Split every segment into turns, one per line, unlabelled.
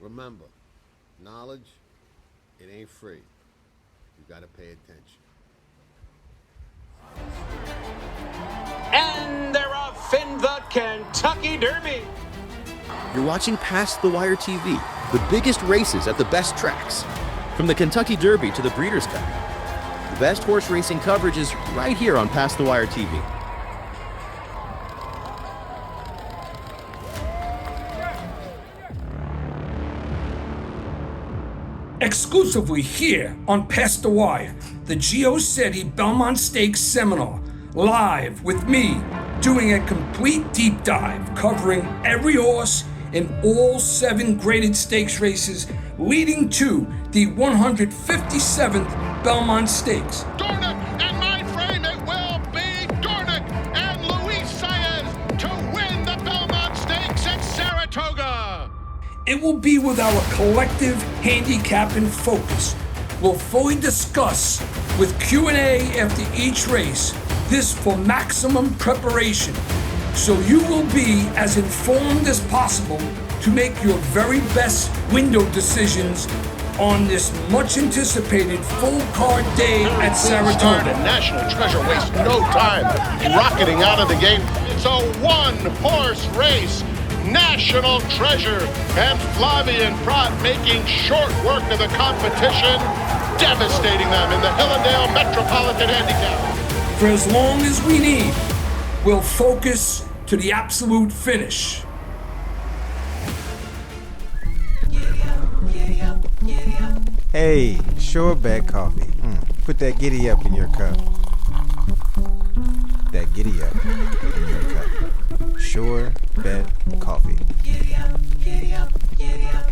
Remember, knowledge, it ain't free. You gotta pay attention.
And they're off in the Kentucky Derby.
You're watching Past the Wire TV, the biggest races at the best tracks. From the Kentucky Derby to the Breeders' Cup. The best horse racing coverage is right here on Past the Wire TV.
Exclusively here on Past the Wire, the GeoCity Belmont Stakes Seminar, live with me, doing a complete deep dive covering every horse in all 7 graded stakes races leading to the 157th Belmont Stakes.
Dornick, and my frame it will be Dornick and Luis Saez to win the Belmont Stakes at Saratoga.
It will be with our collective handicap in focus. We'll fully discuss with Q&A after each race, this for maximum preparation, so you will be as informed as possible to make your very best window decisions on this much anticipated full card day at Saratoga.
National Treasure wastes no time rocketing out of the gate. It's a one-horse race. National Treasure and Flavian Prat making short work of the competition, devastating them in the Hillendale Metropolitan Handicap.
For as long as we need, we'll focus to the absolute finish.
Hey, sure bet coffee. Put that giddy up in your cup. That giddy up in your cup. Sure bet coffee. Giddy up, giddy up, giddy up.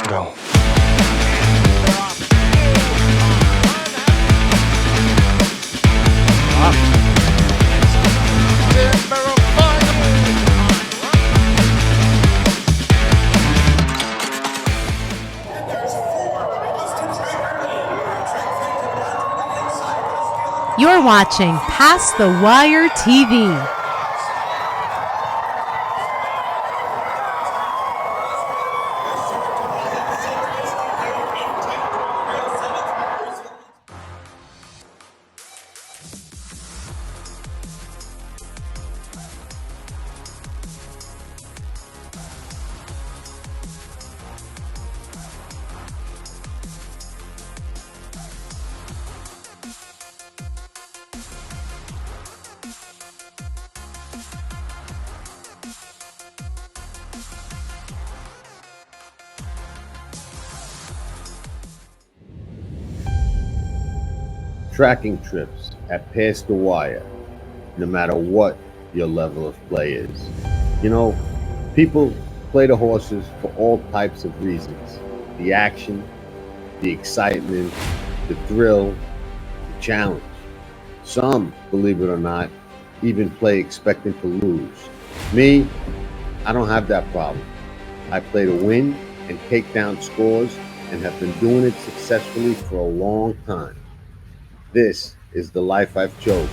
Go.
You're watching Past the Wire TV.
Tracking trips at Past the Wire, no matter what your level of play is. You know, people play the horses for all types of reasons. The action, the excitement, the thrill, the challenge. Some, believe it or not, even play expecting to lose. Me, I don't have that problem. I play to win and take down scores and have been doing it successfully for a long time. This is the life I've chosen.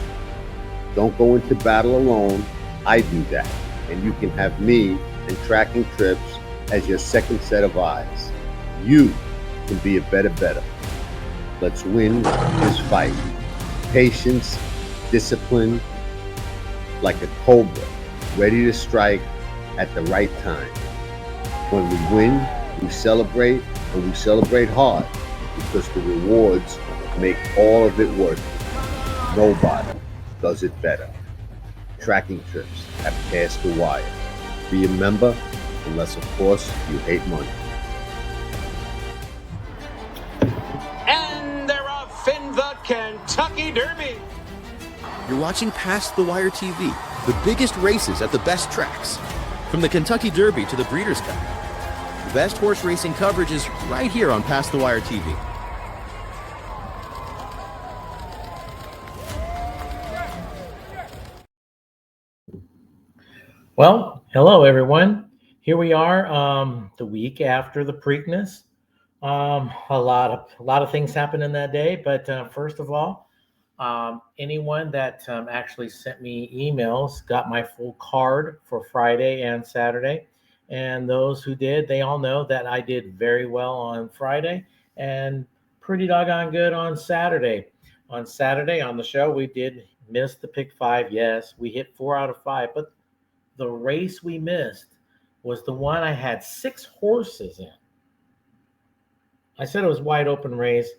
Don't go into battle alone. I do that. And you can have me and Tracking Trips as your second set of eyes. You can be a better. Let's win this fight. Patience, discipline, like a cobra, ready to strike at the right time. When we win, we celebrate, and we celebrate hard because the rewards make all of it worth it. Nobody does it better. Tracking Trips at Past the Wire. Be a member, unless of course you hate money.
And they're off in the Kentucky Derby.
You're watching Past the Wire TV, the biggest races at the best tracks. From the Kentucky Derby to the Breeders' Cup. The best horse racing coverage is right here on Past the Wire TV.
Well, hello everyone. Here we are, the week after the Preakness. A lot of things happened in that day, but first of all, anyone that actually sent me emails got my full card for Friday and Saturday. And those who did, they all know that I did very well on Friday and pretty doggone good on Saturday. On Saturday on the show, we did miss the pick five. Yes, we hit 4 out of 5, but the race we missed was the one I had 6 horses in. I said it was wide open race.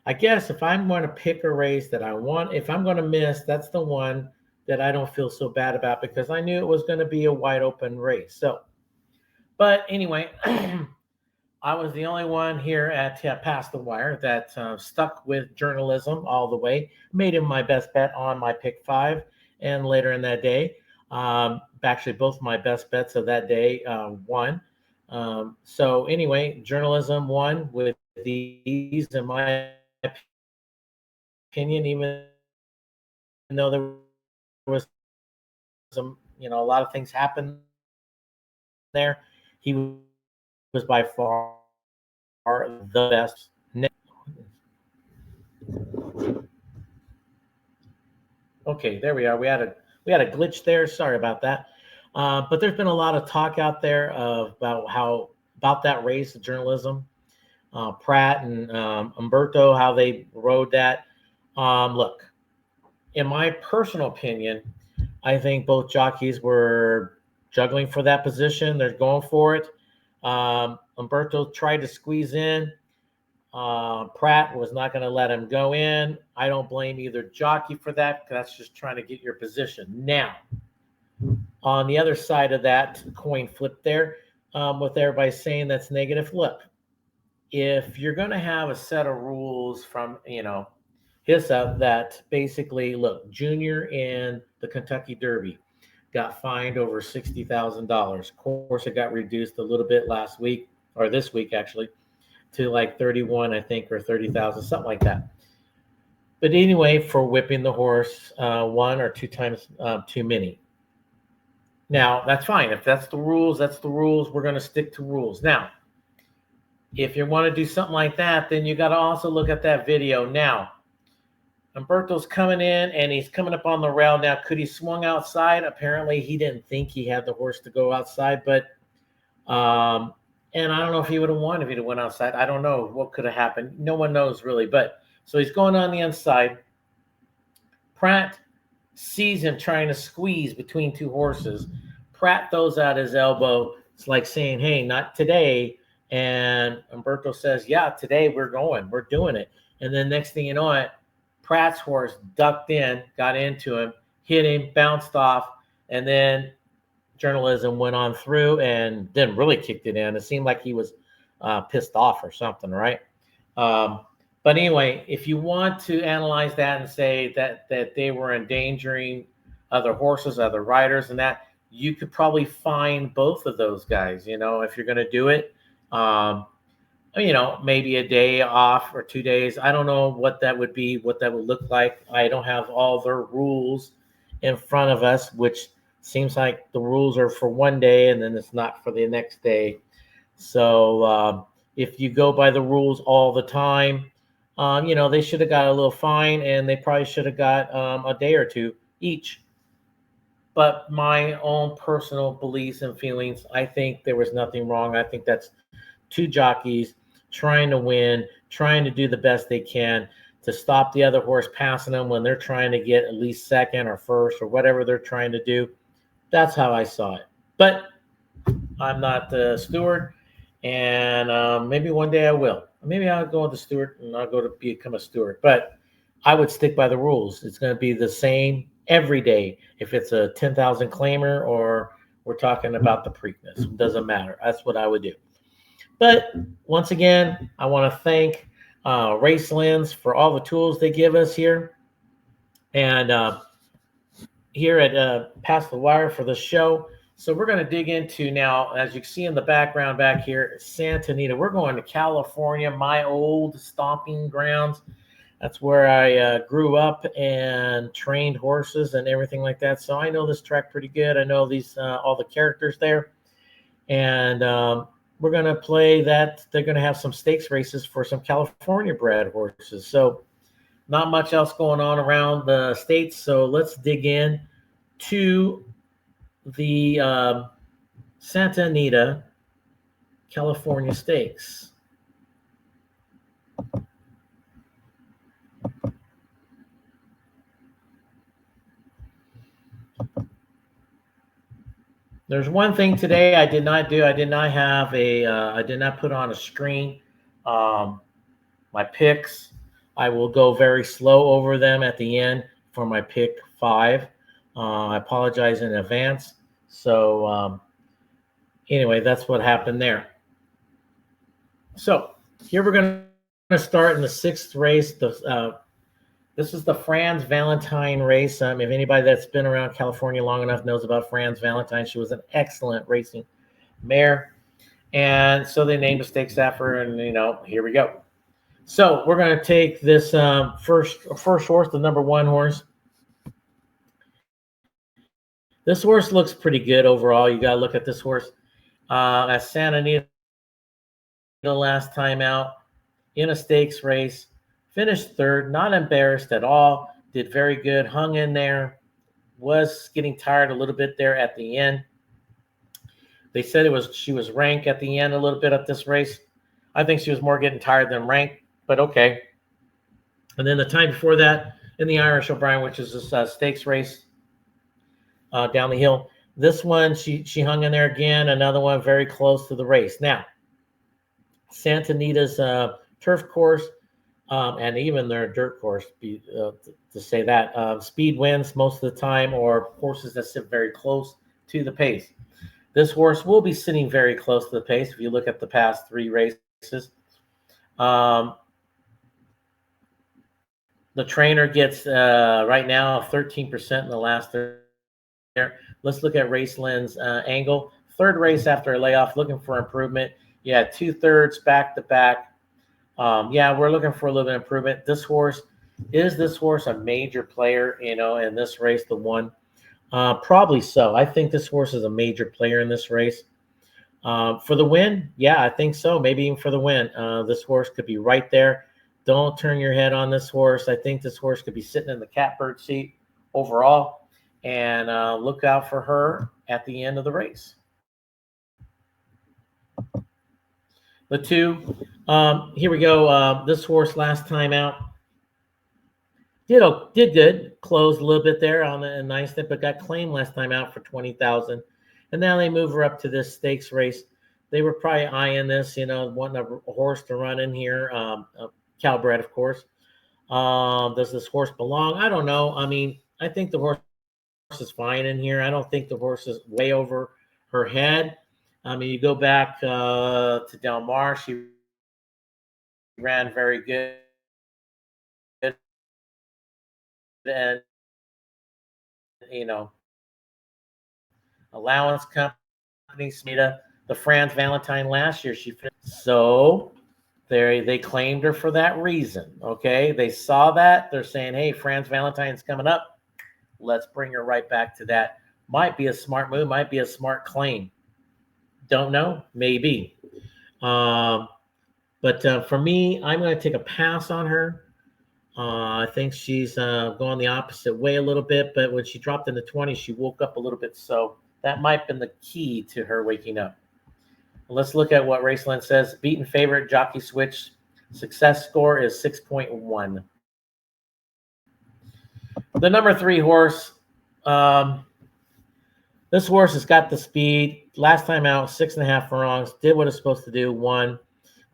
I guess if I'm going to pick a race that I want, if I'm going to miss, that's the one that I don't feel so bad about because I knew it was going to be a wide open race. So, but anyway, I was the only one here at Past the Wire that stuck with journalism all the way. Made him my best bet on my pick five, and later in that day, actually both my best bets of that day won. So anyway, journalism won with these, in my opinion, even though there was some, a lot of things happened there. He was by far the best. Okay, there we are. We had a glitch there. Sorry about that. But there's been a lot of talk out there about that race of journalism. Pratt and Umberto, how they rode that. Look, in my personal opinion, I think both jockeys were juggling for that position. They're going for it. Umberto tried to squeeze in. Pratt was not going to let him go in. I don't blame either jockey for that because that's just trying to get your position. Now, on the other side of that coin flip there, with everybody saying that's negative, look, if you're going to have a set of rules from, HISA that basically, look, Junior in the Kentucky Derby got fined over $60,000. Of course, it got reduced a little bit last week, or this week actually, to like 31, I think, or 30,000, something like that. But anyway, for whipping the horse 1 or 2 times too many. Now, that's fine. If that's the rules, that's the rules. We're going to stick to rules. Now, if you want to do something like that, then you got to also look at that video. Now, Umberto's coming in, and he's coming up on the rail. Now, could he swung outside? Apparently, he didn't think he had the horse to go outside, but and I don't know if he would have won if he'd have went outside. I don't know what could have happened. No one knows really. But so he's going on the inside. Pratt sees him trying to squeeze between 2 horses. Pratt throws out his elbow. It's like saying, hey, not today. And Umberto says, yeah, today we're going. We're doing it. And then next thing you know it, Pratt's horse ducked in, got into him, hit him, bounced off, and then journalism went on through and then really kicked it in. It seemed like he was pissed off or something, right? But anyway, if you want to analyze that and say that they were endangering other horses, other riders, and that, you could probably find both of those guys, if you're going to do it. Maybe a day off or 2 days. I don't know what that would be, what that would look like. I don't have all their rules in front of us, which seems like the rules are for one day and then it's not for the next day. So if you go by the rules all the time, they should have got a little fine, and they probably should have got a day or 2 each. But my own personal beliefs and feelings, I think there was nothing wrong. I think that's 2 jockeys trying to win, trying to do the best they can to stop the other horse passing them when they're trying to get at least second or first or whatever they're trying to do. That's how I saw it. But I'm not the steward, and maybe one day I will. Maybe I'll go with the steward and I'll go to become a steward. But I would stick by the rules. It's going to be the same every day. If it's a 10,000 claimer or we're talking about the Preakness, it doesn't matter. That's what I would do. But once again, I want to thank Race Lens for all the tools they give us here. And here at Past the Wire for the show. So we're going to dig into now, as you can see in the background back here, Santa Anita. We're going to California, my old stomping grounds. That's where I grew up and trained horses and everything like that. So I know this track pretty good. I know these all the characters there. And we're going to play that. They're going to have some stakes races for some California bred horses. So not much else going on around the states. So let's dig in to the Santa Anita California Stakes. There's one thing today I did not do. I did not have I did not put on a screen my picks. I will go very slow over them at the end for my pick 5. I apologize in advance. So anyway, that's what happened there. So here we're going to start in the 6th race. This is the Franz Valentine race. If anybody that's been around California long enough knows about Franz Valentine, she was an excellent racing mare. And so they named a stakes after her, and, here we go. So we're going to take this first horse, the number 1 horse. This horse looks pretty good overall. You got to look at this horse. At Santa Anita the last time out in a stakes race. Finished 3rd, not embarrassed at all. Did very good, hung in there. Was getting tired a little bit there at the end. They said she was rank at the end a little bit at this race. I think she was more getting tired than rank, but okay. And then the time before that, in the Irish O'Brien, which is this stakes race down the hill, this one she hung in there again. Another one very close to the race. Now, Santa Anita's turf course. And even their dirt course, to say that, speed wins most of the time, or horses that sit very close to the pace. This horse will be sitting very close to the pace if you look at the past 3 races. The trainer gets right now 13% in the last 3. Let's look at Raceland's angle. 3rd race after a layoff, looking for improvement. Yeah, 2/3 back to back. Yeah, we're looking for a little bit of improvement. This horse a major player, in this race, the 1? Probably so. I think this horse is a major player in this race. For the win, yeah, I think so. Maybe even for the win. This horse could be right there. Don't turn your head on this horse. I think this horse could be sitting in the catbird seat overall. And look out for her at the end of the race. The 2, here we go. This horse last time out did good, closed a little bit there on the ninth, but got claimed last time out for $20,000, and now they move her up to this stakes race. They were probably eyeing this, wanting a horse to run in here, Calbred, of course. Does this horse belong? I don't know. I think the horse is fine in here. I don't think the horse is way over her head. You go back to Del Mar, she ran very good. And, allowance company, Smita, the Franz Valentine last year, she finished. So they claimed her for that reason, okay? They saw that. They're saying, hey, Franz Valentine's coming up. Let's bring her right back to that. Might be a smart move, might be a smart claim. Don't know, maybe. But for me, I'm going to take a pass on her. I think she's going the opposite way a little bit, but when she dropped in the 20s, she woke up a little bit. So that might have been the key to her waking up. Let's look at what Raceland says. Beaten favorite, jockey switch. Success score is 6.1. The number 3 horse. This horse has got the speed. Last time out, 6.5 furlongs. Did what it's supposed to do, won.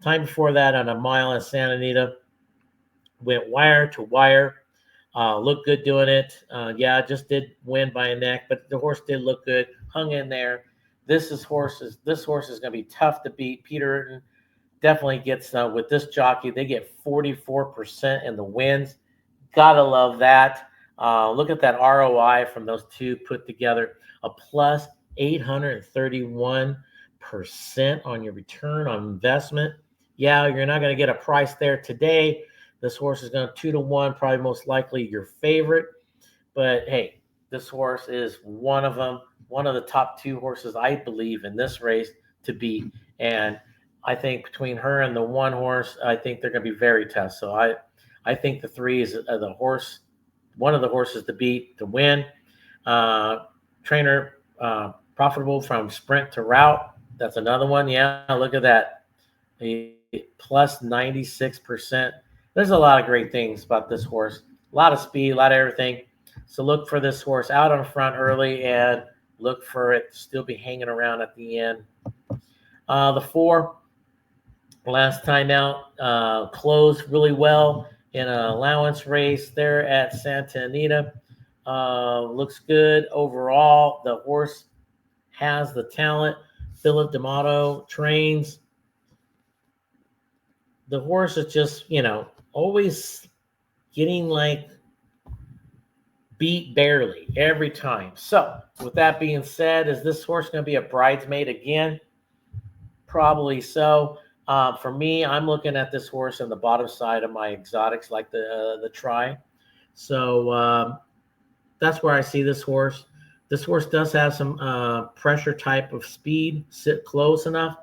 Time before that, on a mile in Santa Anita, went wire to wire. Looked good doing it. Yeah, just did win by a neck, but the horse did look good. Hung in there. This horse is going to be tough to beat. Peter Urton definitely gets with this jockey. They get 44% in the wins. Gotta love that. Look at that ROI from those 2 put together. A plus 831% on your return on investment. Yeah, you're not going to get a price there today. This horse is going 2-1, probably most likely your favorite. But hey, this horse is one of them, one of the top 2 horses, I believe, in this race to beat. And I think between her and the one horse, I think they're going to be very tough. So I think the 3 is the horse, one of the horses to beat to win. Trainer profitable from sprint to route. That's another one. Yeah, look at that. Plus 96%. There's a lot of great things about this horse. A lot of speed, a lot of everything. So look for this horse out on front early and look for it to still be hanging around at the end. The 4, last time out, closed really well in an allowance race there at Santa Anita. Looks good overall. The horse has the talent. Philip D'Amato trains. The horse is just, always getting like beat barely every time. So with that being said, is this horse going to be a bridesmaid again? Probably so. For me, I'm looking at this horse on the bottom side of my exotics, like the try. So that's where I see this horse. This horse does have some pressure type of speed, sit close enough,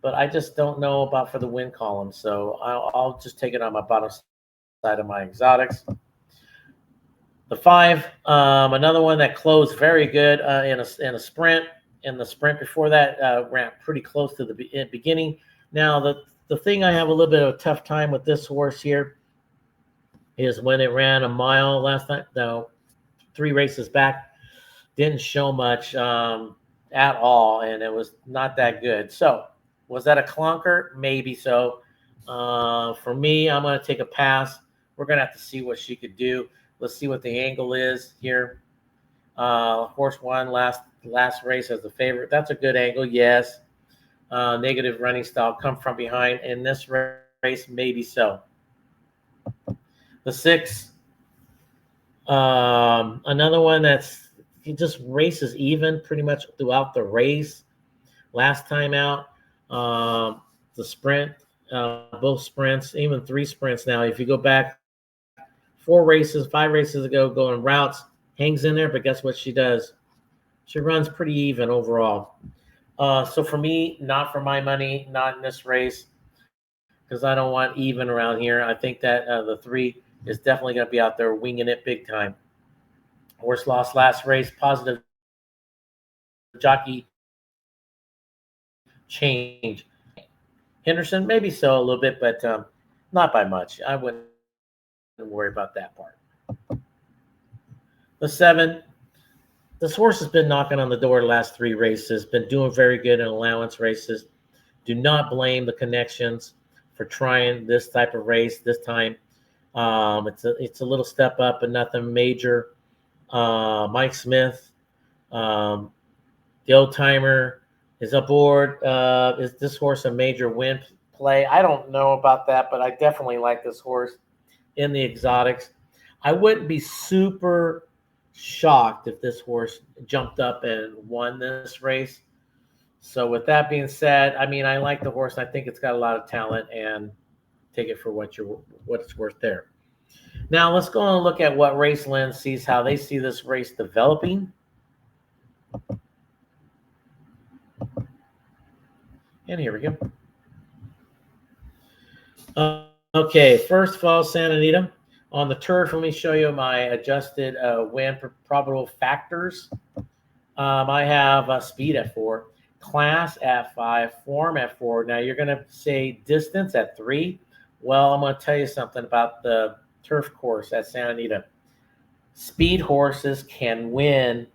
but I just don't know about for the win column. So I'll just take it on my bottom side of my exotics. The 5, another one that closed very good in a sprint. In the sprint before that, ran pretty close to the beginning. Now, the thing I have a little bit of a tough time with this horse here is when it ran a mile last night. No, 3 races back, didn't show much at all, and it was not that good. So, was that a clunker? Maybe so. For me, I'm going to take a pass. We're going to have to see what she could do. Let's see what the angle is here. Horse won last race as the favorite. That's a good angle, yes. Negative running style, come from behind. In this race, maybe so. The 6, another one he just races even pretty much throughout the race. Last time out, the sprint, both sprints, even 3 sprints now. If you go back 4 races, 5 races ago, going routes, hangs in there, but guess what she does? She runs pretty even overall. So for me, not for my money, not in this race, because I don't want even around here. I think that the 3 is definitely going to be out there winging it big time. Horse lost last race, positive jockey change. Henderson, maybe so a little bit, but not by much. I wouldn't worry about that part. The 7, this horse has been knocking on the door the last 3 races, been doing very good in allowance races. Do not blame the connections for trying this type of race this time. It's a little step up, but nothing major. Mike Smith, the old timer, is aboard. Is this horse a major win play? I don't know about that, but I definitely like this horse in the exotics. I wouldn't be super shocked if this horse jumped up and won this race. So with that being said, I mean, I like the horse. I think it's got a lot of talent, and take it for what it's worth there. Now let's go and look at what Race Lens sees, how they see this race developing. And here we go. Okay, first of all, Santa Anita. On the turf, let me show you my adjusted win probable factors. I have speed at 4, class at 5, form at 4. Now, you're going to say distance at 3. Well, I'm going to tell you something about the turf course at Santa Anita. Speed horses can win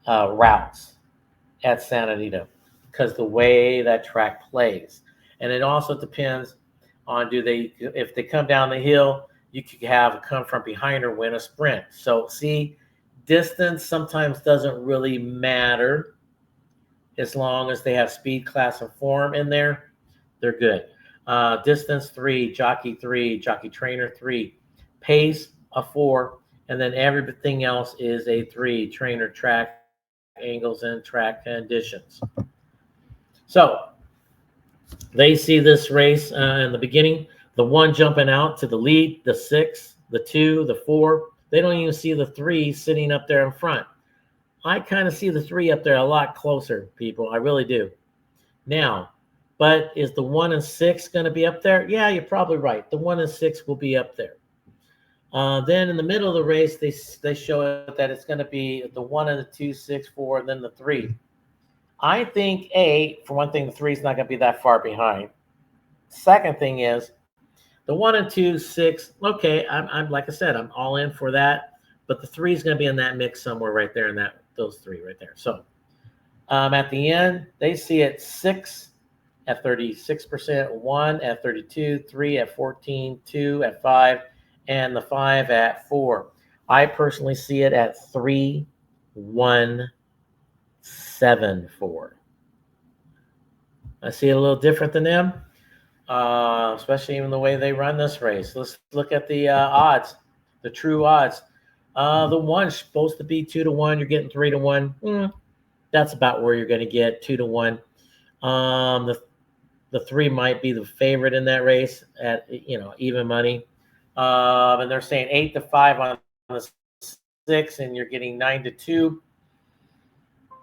routes at Santa Anita because the way that track plays. And it also depends on if they come down the hill, you could have a come from behind or win a sprint. So see, distance sometimes doesn't really matter as long as they have speed, class, and form in there. They're good. Distance 3, jockey trainer 3, pace a 4, and then everything else is a 3, trainer, track, angles, and track conditions. So they see this race in the beginning. The 1 jumping out to the lead, the 6, the 2, the 4. They don't even see the 3 sitting up there in front. I kind of see the 3 up there a lot closer, people. I really do. Now, But is the 1 and 6 going to be up there? Yeah, you're probably right. The 1 and 6 will be up there. Then in the middle of the race, they show it that it's going to be the 1 and the 2, 6, 4, and then the 3. I think, for one thing, the 3 is not going to be that far behind. Second thing is the 1 and 2, 6. Okay, I'm like I said, I'm all in for that. But the 3 is going to be in that mix somewhere right there, in those 3 right there. So at the end, they see it 6 at 36%, 1 at 32, 3 at 14, 2 at 5, and the 5 at 4. I personally see it at 3, 1, 7, 4. I see it a little different than them, especially even the way they run this race. Let's look at the odds, the true odds. The 1's supposed to be 2 to 1. You're getting 3 to 1. That's about where you're going to get 2 to 1. The 3 might be the favorite in that race at even money. And they're saying 8 to 5 on the 6, and you're getting 9 to 2.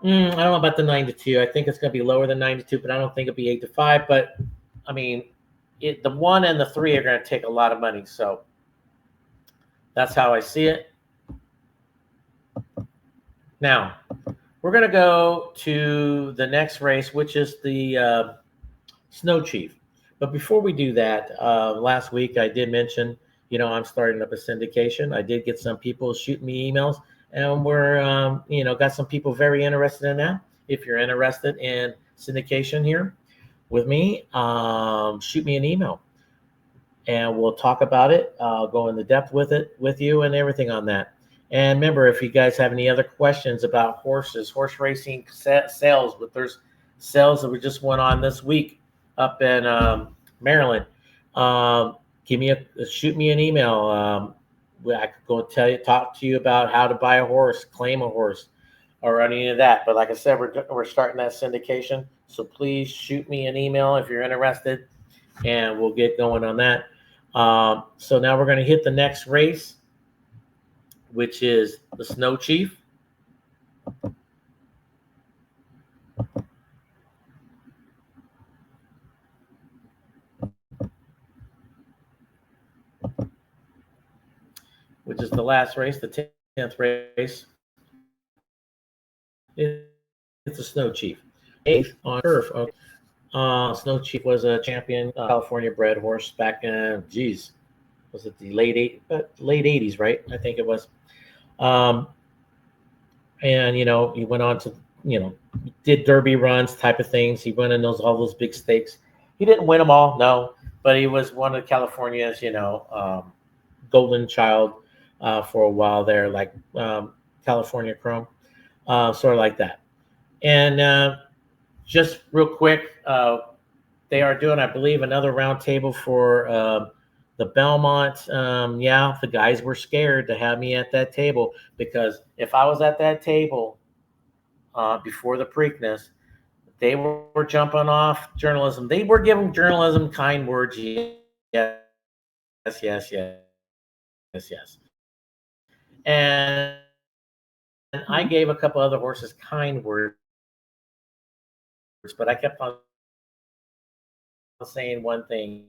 I don't know about the 9 to 2. I think it's going to be lower than 9 to 2, but I don't think it'll be 8 to 5. But I mean, the 1 and the 3 are going to take a lot of money. So that's how I see it. Now we're going to go to the next race, which is the Snow Chief. But before we do that, last week I did mention, I'm starting up a syndication. I did get some people shooting me emails, and we're, got some people very interested in that. If you're interested in syndication here with me, shoot me an email, and we'll talk about it. I'll go into depth with you and everything on that. And remember, if you guys have any other questions about horse racing sales, but there's sales that we just went on this week up in Maryland, shoot me an email. I could go talk to you about how to buy a horse, claim a horse, or any of that. But like I said, we're starting that syndication, so please shoot me an email if you're interested, and we'll get going on that. So now we're going to hit the next race, which is the Snow Chief. Which is the last race, the 10th race. It's a Snow Chief. 8th on turf. Snow Chief was a champion California bred horse back in, was it the late 80s, right? I think it was. And, he went on to, did derby runs type of things. He went in all those big stakes. He didn't win them all, no, but he was one of California's, golden child for a while there, like California Chrome, sort of like that. And just real quick, they are doing, I believe, another roundtable for the Belmont. The guys were scared to have me at that table, because if I was at that table before the Preakness, they were jumping off journalism. They were giving journalism kind words. Yes. And I gave a couple other horses kind words, but I kept on saying one thing.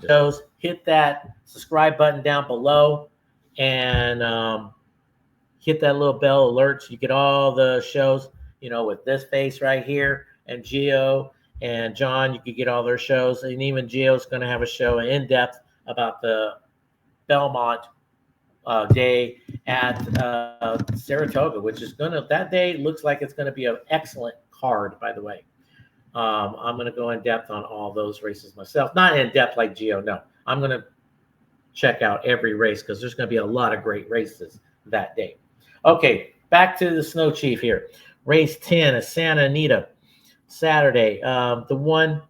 Just hit that subscribe button down below, and hit that little bell alert so you get all the shows, with this face right here, and Gio and John, you could get all their shows. And even Gio's going to have a show in depth about the Belmont day at Saratoga, which is that day looks like it's going to be an excellent card, by the way. I'm going to go in depth on all those races myself. Not in depth like Gio, no. I'm going to check out every race, because there's going to be a lot of great races that day. Okay, back to the Snow Chief here. Race 10 is Santa Anita, Saturday. The 1,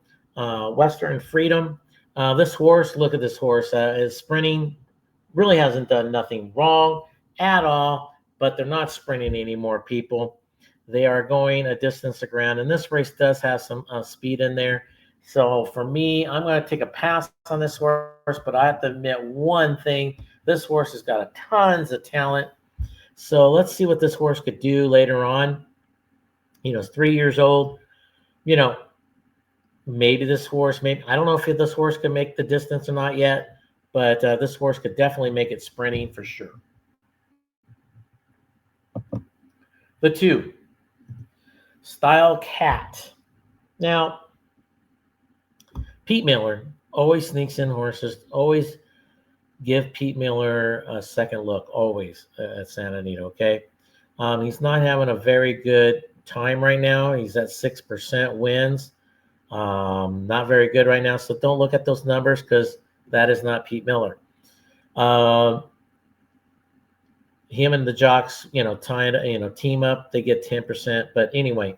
Western Freedom. This horse, look at this horse, is sprinting. Really hasn't done nothing wrong at all, but they're not sprinting anymore, people. They are going a distance to ground, and this race does have some speed in there. So for me, I'm going to take a pass on this horse, but I have to admit one thing. This horse has got tons of talent. So let's see what this horse could do later on. It's 3 years old. You know, maybe this horse, maybe I don't know if this horse can make the distance or not yet, but this horse could definitely make it sprinting for sure. The 2, Style Cat. Now, Pete Miller always sneaks in horses, always give Pete Miller a second look, always at Santa Anita, okay? He's not having a very good time right now. He's at 6% wins. Not very good right now, so don't look at those numbers because that is not Pete Miller. Him and the jocks, team up, they get 10%. But anyway,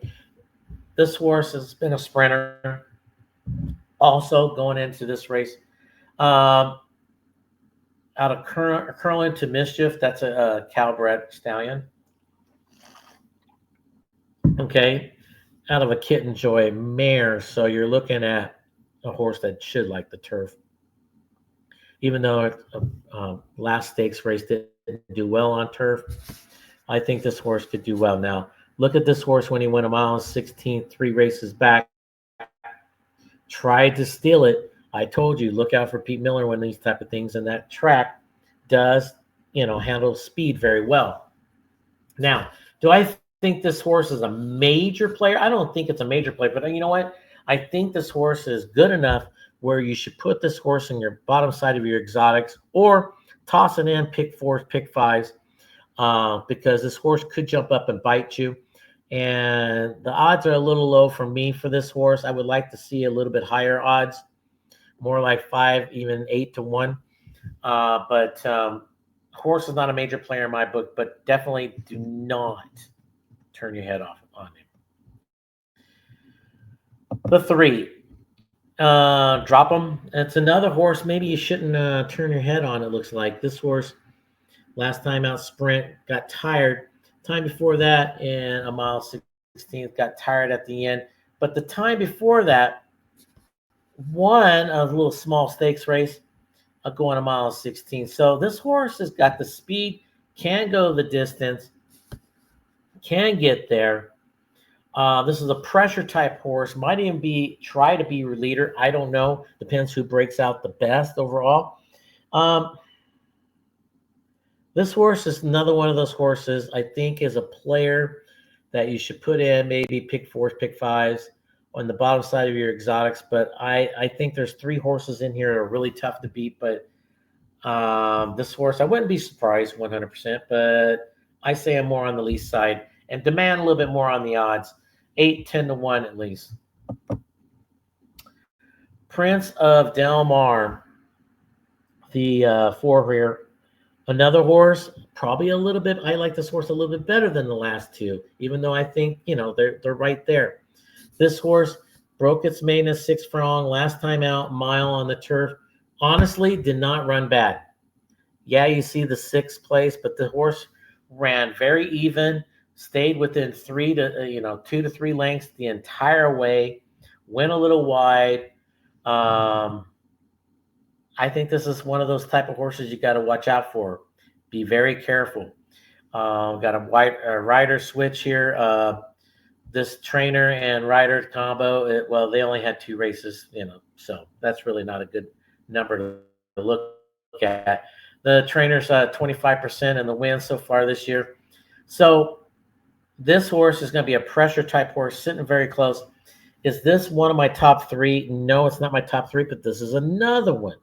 this horse has been a sprinter also going into this race. Out of Curlin to Mischief, that's a Calbred stallion. Okay. Out of a Kitten Joy mare, so you're looking at a horse that should like the turf. Even though last stakes race didn't do well on turf, I think this horse could do well. Now, look at this horse when he went 1:16, 3 races back. Tried to steal it. I told you, look out for Pete Miller when these type of things, and that track does, handle speed very well. Now, do I think this horse is a major player? I don't think it's a major player, but you know what? I think this horse is good enough where you should put this horse in your bottom side of your exotics or toss it in, pick 4s, pick 5s, because this horse could jump up and bite you. And the odds are a little low for me for this horse. I would like to see a little bit higher odds, more like 5, even 8 to 1. But horse is not a major player in my book, but definitely do not turn your head off on him. The 3, Drop him. It's another horse maybe you shouldn't turn your head on. It looks like this horse last time out sprint got tired. Time before that in a 1:16 got tired at the end. But the time before that won a little small stakes race going a 1:16. So this horse has got the speed, can go the distance, can get there. This is a pressure type horse. Might even try to be your leader. I don't know. Depends who breaks out the best overall. This horse is another one of those horses I think is a player that you should put in, maybe pick 4s, pick 5s on the bottom side of your exotics. But I think there's 3 horses in here that are really tough to beat. But this horse, I wouldn't be surprised 100%, but I say I'm more on the least side and demand a little bit more on the odds. 8, 10 to 1 at least. Prince of Del Mar, the 4 here. Another horse, probably a little bit. I like this horse a little bit better than the last 2, even though I think, they're right there. This horse broke its maiden at 6 furlong. Last time out, mile on the turf. Honestly, did not run bad. Yeah, you see the 6th place, but the horse ran very even, stayed within 2 to 3 lengths the entire way, went a little wide. I think this is one of those type of horses you got to watch out for. Be very careful. Got a rider switch here. This trainer and rider combo, they only had 2 races, so that's really not a good number to look at. The trainer's 25% in the win so far this year. So this horse is going to be a pressure type horse, sitting very close. Is this one of my top 3? No, it's not my top 3, but this is another one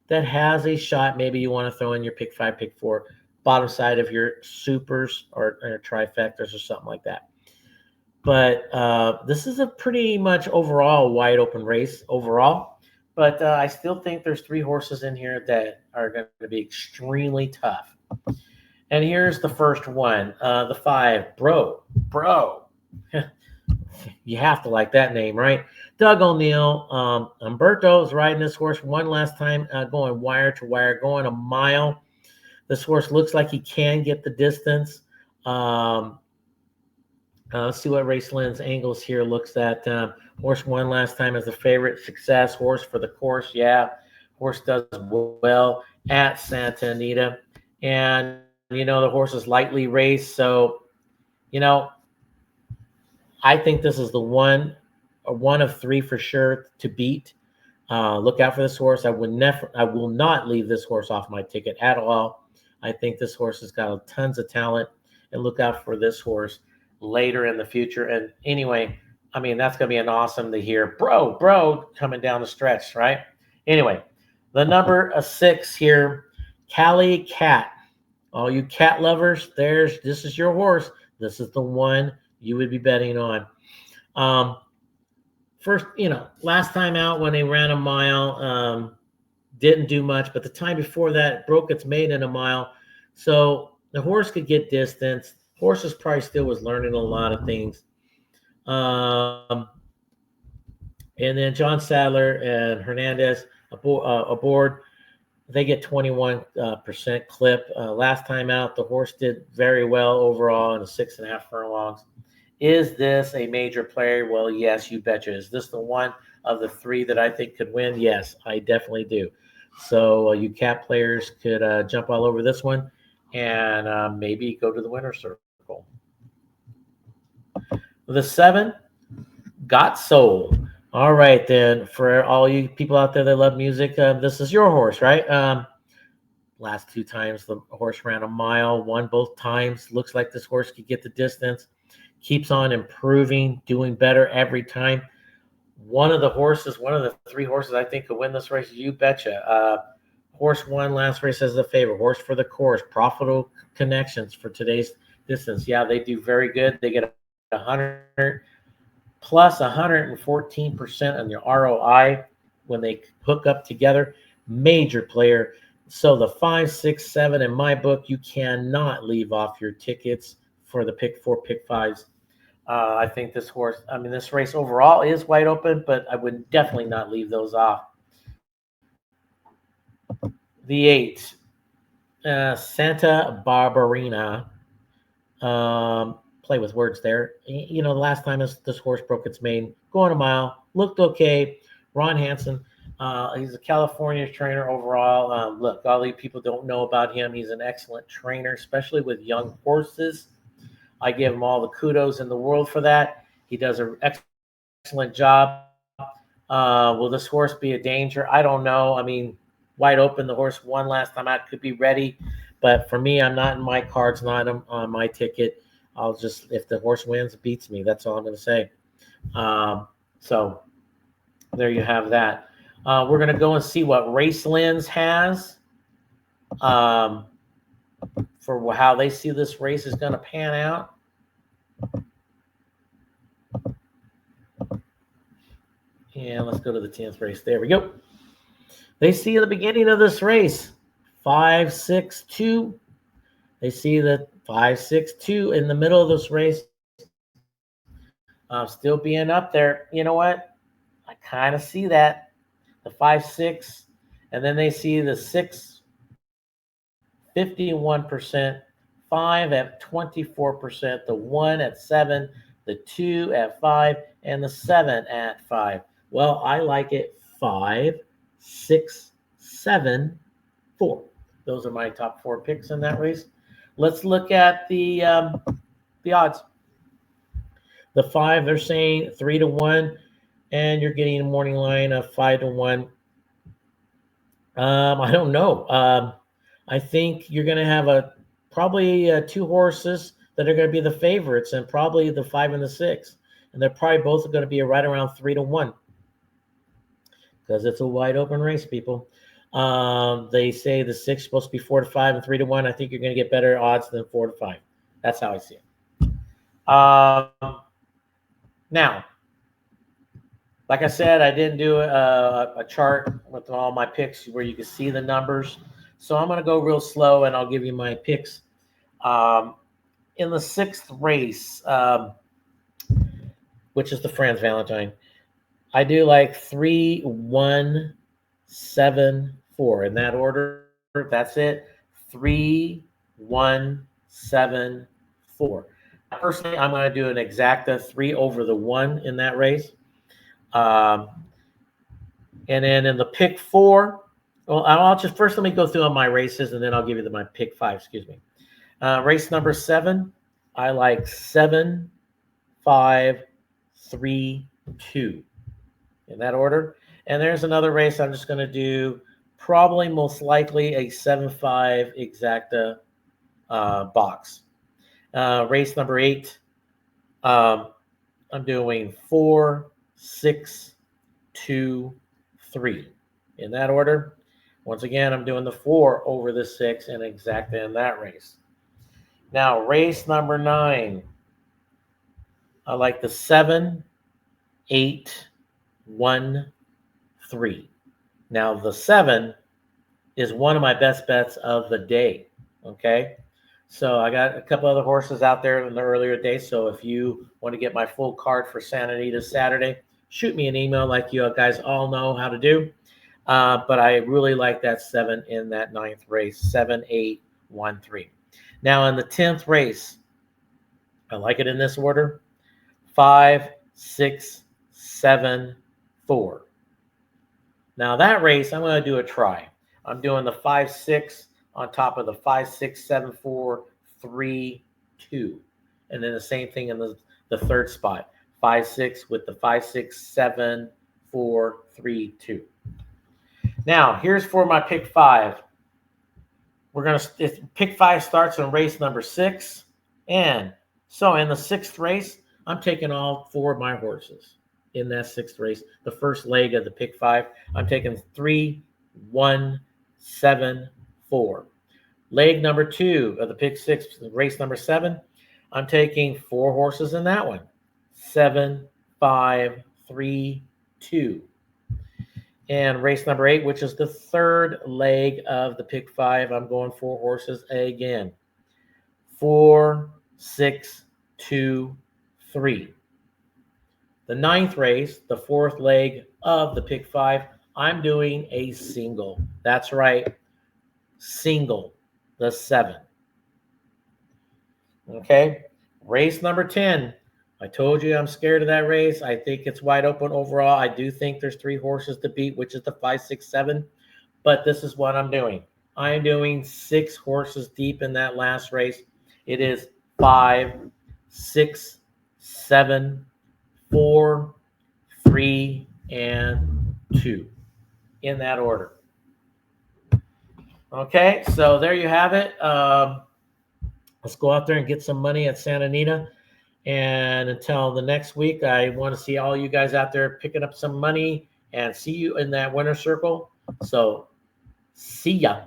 that has a shot. Maybe you want to throw in your pick 5, pick 4, bottom side of your supers or trifectas or something like that. But this is a pretty much overall wide open race overall. But I still think there's 3 horses in here that are going to be extremely tough. And here's the first one, the 5, Bro. You have to like that name, right? Doug O'Neill. Umberto is riding this horse. Won last time, going wire to wire, going a mile. This horse looks like he can get the distance. Let's see what Race Lens Angles here looks at. Horse won last time as a favorite. Success horse for the course. Yeah, horse does well at Santa Anita. And, the horse is lightly raced. So, I think this is the one of three for sure to beat. Look out for this horse. I will not leave this horse off my ticket at all. I think this horse has got tons of talent, and look out for this horse later in the future. And anyway, I mean, that's going to be an awesome to hear, bro, coming down the stretch, right? Anyway, the number 6 here, Cali Cat. All you cat lovers, this is your horse. This is the one you would be betting on. First, last time out when they ran a mile, didn't do much, but the time before that, it broke its maiden in a mile. So the horse could get distance. Horses probably still was learning a lot of things. And then John Sadler and Hernandez aboard. They get 21% clip. Last time out, the horse did very well overall in a 6.5 furlongs. Is this a major player? Well, yes, you betcha. Is this the one of the three that I think could win? Yes, I definitely do. So you cat players could jump all over this one and maybe go to the winner's circle. The 7, Gazzale. All right, then, for all you people out there that love music, this is your horse, right? Last 2 times the horse ran a mile, won both times. Looks like this horse could get the distance. Keeps on improving, doing better every time. One of the 3 horses I think could win this race. You betcha. Horse won last race as the favorite. Horse for the course. Profitable connections for today's distance. Yeah, they do very good. They get 100 plus 114% on your ROI when they hook up together. Major player. So the 5, 6, 7 in my book, you cannot leave off your tickets for the pick 4, pick 5s. I think this horse, this race overall is wide open, but I would definitely not leave those off. The 8, Santa Barbarina. Play with words there. The last time this horse broke its mane, going a mile, looked okay. Ron Hansen, he's a California trainer overall. Look, all these people don't know about him. He's an excellent trainer, especially with young horses. I give him all the kudos in the world for that. He does an excellent job. Will this horse be a danger? I don't know. Wide open. The horse won last time out. Could be ready. But for me, I'm not in my cards, not on my ticket. I'll just, if the horse wins, it beats me. That's all I'm going to say. So there you have that. We're going to go and see what Race Lens has for how they see this race is going to pan out. And let's go to the 10th race. There we go. They see the beginning of this race, 5, 6, 2. They see the 5, 6, 2 in the middle of this race. Still being up there. You know what? I kind of see that. The 5, 6. And then they see the 6, 51%. 5 at 24%. The 1 at 7. The 2 at 5. And the 7 at 5. Well, I like it 5, 6, 7, 4. Those are my top 4 picks in that race. Let's look at the odds. The 5, they're saying 3-1, and you're getting a morning line of 5-1. I don't know. I think you're going to have probably 2 horses that are going to be the favorites, and probably the 5 and the 6, and they're probably both going to be right around 3-1 because it's a wide open race, people. They say the 6 is supposed to be 4-5 and 3-1. I think you're going to get better odds than 4-5. That's how I see it. Now, like I said, I didn't do a chart with all my picks where you can see the numbers. So I'm going to go real slow, and I'll give you my picks. In the 6th race, which is the Franz Valentine, I do like 3, 1, 7, 4 in that order. That's it. 3, 1, 7, 4. Personally, I'm going to do an exacta 3 over the 1 in that race. And then in the pick 4, well, I'll just first let me go through all my races, and then I'll give you my pick 5. Excuse me. Race number 7, I like 7, 5, 3, 2. In that order. And there's another race I'm just going to do, probably most likely a 7-5 exacta box. Race number 8, I'm doing 4, 6, 2, 3. In that order. Once again, I'm doing the 4 over the 6 and exacta in that race. Now, race number 9, I like the 7, 8, 1, 3. Now, the 7 is one of my best bets of the day. Okay. So I got a couple other horses out there in the earlier days. So if you want to get my full card for Santa Anita Saturday, shoot me an email like you guys all know how to do. But I really like that 7 in that 9th race, 7, 8, 1, 3. Now in the 10th race, I like it in this order, 5, 6, 7, 4. Now that race, I'm going to do a try. I'm doing the 5, 6 on top of the 5, 6, 7, 4, 3, 2. And then the same thing in the third spot, 5, 6 with the 5, 6, 7, 4, 3, 2. Now, here's for my pick 5. We're going to pick 5 starts in race number 6. And so in the 6th race, I'm taking all 4 of my horses in that 6th race. The first leg of the pick 5, I'm taking 3, 1, 7, 4. Leg number 2 of the pick 6, race number 7, I'm taking 4 horses in that one. 7, 5, 3, 2. And race number 8, which is the third leg of the pick 5, I'm going 4 horses again. 4, 6, 2, 3. The 9th race, the 4th leg of the pick 5, I'm doing a single. That's right, single, the 7. Okay, race number 10. I told you I'm scared of that race. I think it's wide open overall. I do think there's 3 horses to beat, which is the 5, 6, 7. But this is what I'm doing. I am doing 6 horses deep in that last race. It is 5, 6, 7, 4, 3, and 2 in that order. Okay, so there you have it. Let's go out there and get some money at Santa Anita. And until the next week, I want to see all you guys out there picking up some money and see you in that winner's circle. So, see ya.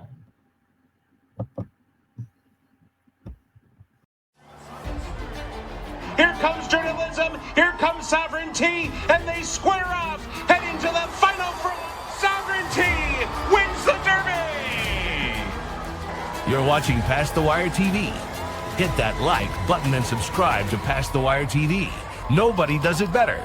Here comes journalism, here comes sovereignty, and they square off, heading to the final front. Sovereignty wins the Derby!
You're watching Past the Wire TV. Hit that like button and subscribe to Past the Wire TV. Nobody does it better.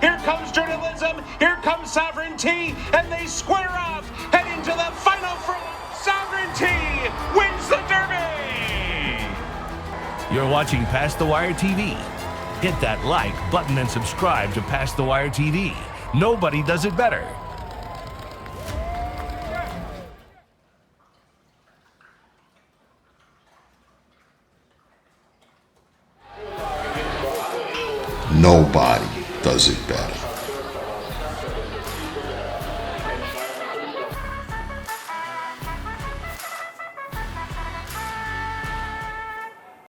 Here comes journalism, here comes sovereignty, and they square off, heading to the final front. Sovereignty wins the Derby!
You're watching Past the Wire TV. Hit that like button and subscribe to Past the Wire TV. Nobody does it better.
Nobody does it better.